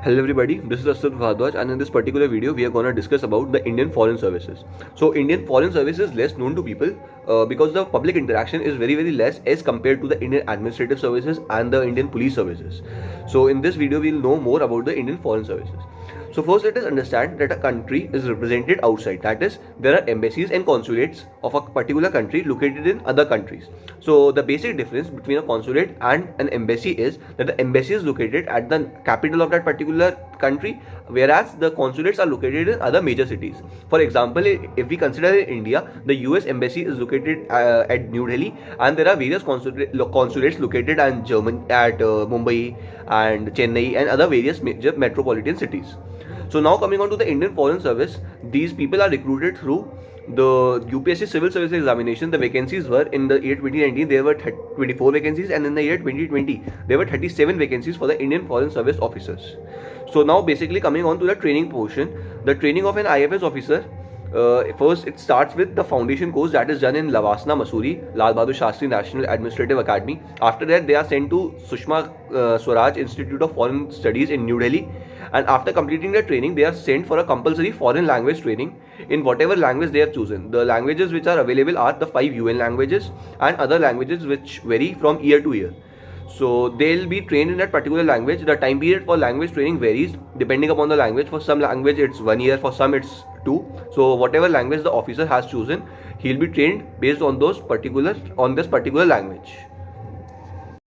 Hello everybody, this is Asad Bhardwaj, and in this particular video we are going to discuss about the Indian Foreign Services. So Indian Foreign Service is less known to people because the public interaction is very less as compared to the Indian Administrative Services and the Indian Police Services. So in this video we will know more about the Indian Foreign Services. So first let us understand that a country is represented outside. That is, there are embassies and consulates of a particular country located in other countries. So the basic difference between a consulate and an embassy is that the embassy is located at the capital of that particular country, whereas the consulates are located in other major cities. For example, if we consider in India, the US embassy is located at New Delhi, and there are various consulates located in Germany, at Mumbai and Chennai and other various major metropolitan cities. So now coming on to the Indian Foreign Service, these people are recruited through the UPSC Civil Service Examination. The vacancies were in the year 2019 there were 24 vacancies, and in the year 2020 there were 37 vacancies for the Indian Foreign Service officers. So now basically coming on to the training portion, the training of an IFS officer. First, it starts with the foundation course that is done in Lavasna, Mussoorie, Lal Bahadur Shastri National Administrative Academy. After that, they are sent to Sushma Swaraj Institute of Foreign Studies in New Delhi. And after completing their training, they are sent for a compulsory foreign language training in whatever language they have chosen. The languages which are available are the 5 UN languages and other languages which vary from year to year. So they'll be trained in that particular language. The time period for language training varies depending upon the language. For some language it's 1 year, for some it's 2. So whatever language the officer has chosen, he'll be trained based on this particular language.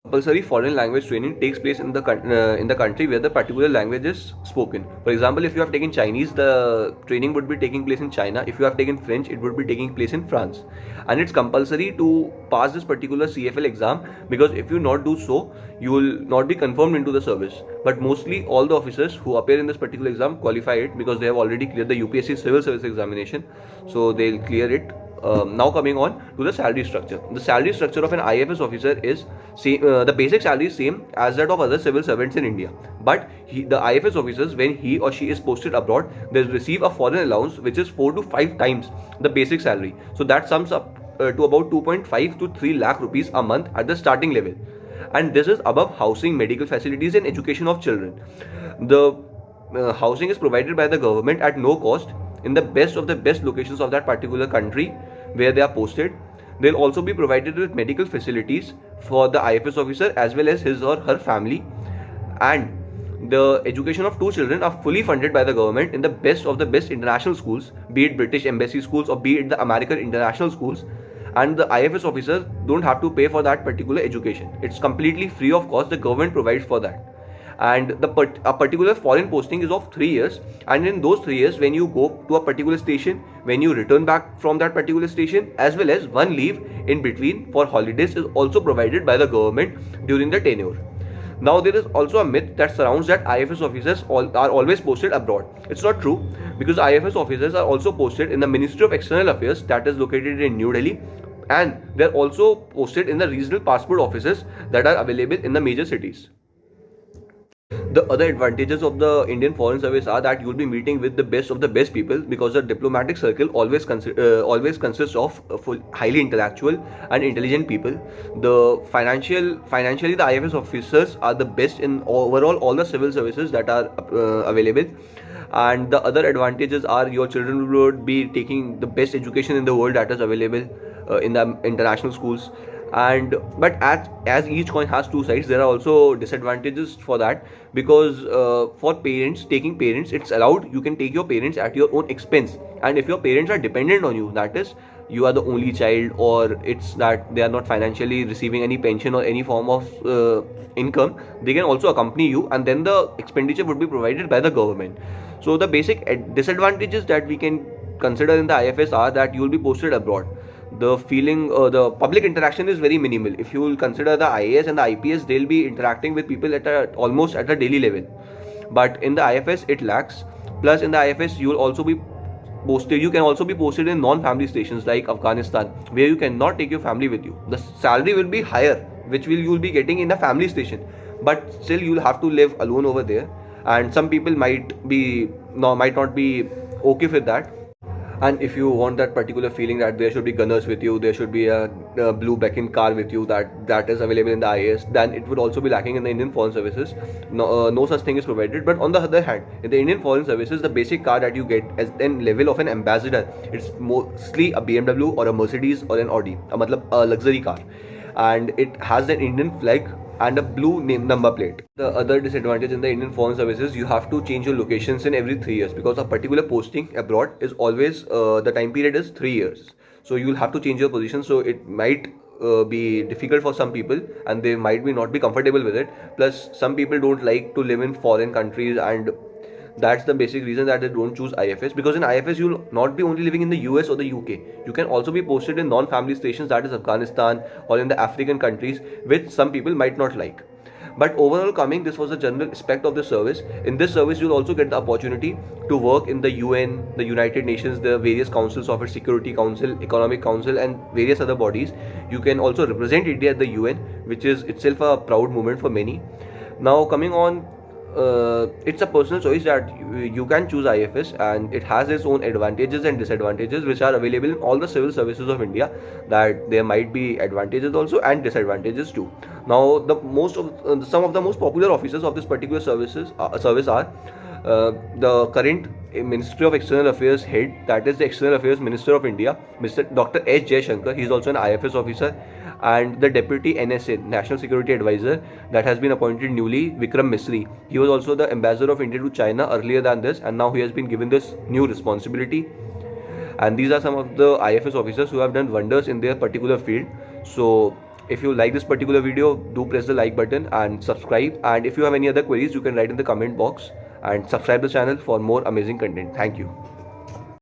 Compulsory foreign language training takes place in the country where the particular language is spoken. For example, if you have taken Chinese, the training would be taking place in China. If you have taken French, it would be taking place in France. And it's compulsory to pass this particular CFL exam, because if you not do so, you will not be confirmed into the service. But mostly all the officers who appear in this particular exam qualify it because they have already cleared the UPSC Civil Service Examination. So they'll clear it. Now coming on to the salary structure. The salary structure of an IFS officer is same. The basic salary is same as that of other civil servants in India. But the IFS officers, when he or she is posted abroad, they receive a foreign allowance which is 4 to 5 times the basic salary. So that sums up to about 2.5 to 3 lakh rupees a month at the starting level. And this is above housing, medical facilities and education of children. The housing is provided by the government at no cost in the best of the best locations of that particular country where they are posted. They'll also be provided with medical facilities for the IFS officer as well as his or her family, and the education of 2 children are fully funded by the government in the best of the best international schools, be it British embassy schools or be it the American international schools. And the IFS officers don't have to pay for that particular education. It's completely free of cost. The government provides for that. And a particular foreign posting is of 3 years, and in those 3 years, when you go to a particular station, when you return back from that particular station, as well as 1 leave in between for holidays is also provided by the government during the tenure. Now there is also a myth that surrounds that IFS officers are always posted abroad. It's not true, because IFS officers are also posted in the Ministry of External Affairs that is located in New Delhi, and they're also posted in the regional passport offices that are available in the major cities. The other advantages of the Indian Foreign Service are that you will be meeting with the best of the best people, because the diplomatic circle always consists of highly intellectual and intelligent people. Financially, the IFS officers are the best in overall all the civil services that are available. And the other advantages are your children would be taking the best education in the world that is available in the international schools. But as each coin has 2 sides, there are also disadvantages for that, because for parents, it's allowed. You can take your parents at your own expense, and if your parents are dependent on you, that is, you are the only child, or it's that they are not financially receiving any pension or any form of income, they can also accompany you, and then the expenditure would be provided by the government. So the basic disadvantages that we can consider in the IFS are that you will be posted abroad. The public interaction is very minimal. If you will consider the IAS and the IPS, they'll be interacting with people almost at a daily level. But in the IFS, it lacks. Plus, in the IFS, you will also be posted. You can also be posted in non-family stations like Afghanistan, where you cannot take your family with you. The salary will be higher, which you will be getting in a family station, but still you will have to live alone over there. And some people might not be okay with that. And if you want that particular feeling that there should be gunners with you, there should be a blue beacon car with you, that is available in the IAS, then it would also be lacking in the Indian Foreign Services. No such thing is provided. But on the other hand, in the Indian Foreign Services, the basic car that you get as an level of an ambassador, it's mostly a BMW or a Mercedes or an Audi, a luxury car, and it has an Indian flag and a blue name number plate. The other disadvantage in the Indian Foreign Services, you have to change your locations in every 3 years, because a particular posting abroad is always the time period is 3 years. So you will have to change your position. So it might be difficult for some people, and they might be not be comfortable with it. Plus, some people don't like to live in foreign countries, and that's the basic reason that they don't choose IFS. Because in IFS, you'll not be only living in the US or the UK. You can also be posted in non-family stations, that is Afghanistan, or in the African countries, which some people might not like. But overall coming, this was the general aspect of the service. In this service, you'll also get the opportunity to work in the UN, the United Nations, the various councils of it, Security Council, Economic Council, and various other bodies. You can also represent India at the UN, which is itself a proud moment for many. Now coming on, it's a personal choice that you can choose IFS, and it has its own advantages and disadvantages, which are available in all the civil services of India. That there might be advantages also and disadvantages too. Now, some of the most popular officers of this particular service are the current Ministry of External Affairs head, that is the External Affairs Minister of India, Mr. Dr. S. Jaishankar. He is also an IFS officer. And the Deputy NSA, National Security Advisor, that has been appointed newly, Vikram Misri. He was also the ambassador of India to China earlier than this, and now he has been given this new responsibility. And these are some of the IFS officers who have done wonders in their particular field. So if you like this particular video, do press the like button and subscribe. And if you have any other queries, you can write in the comment box, and subscribe the channel for more amazing content. Thank you.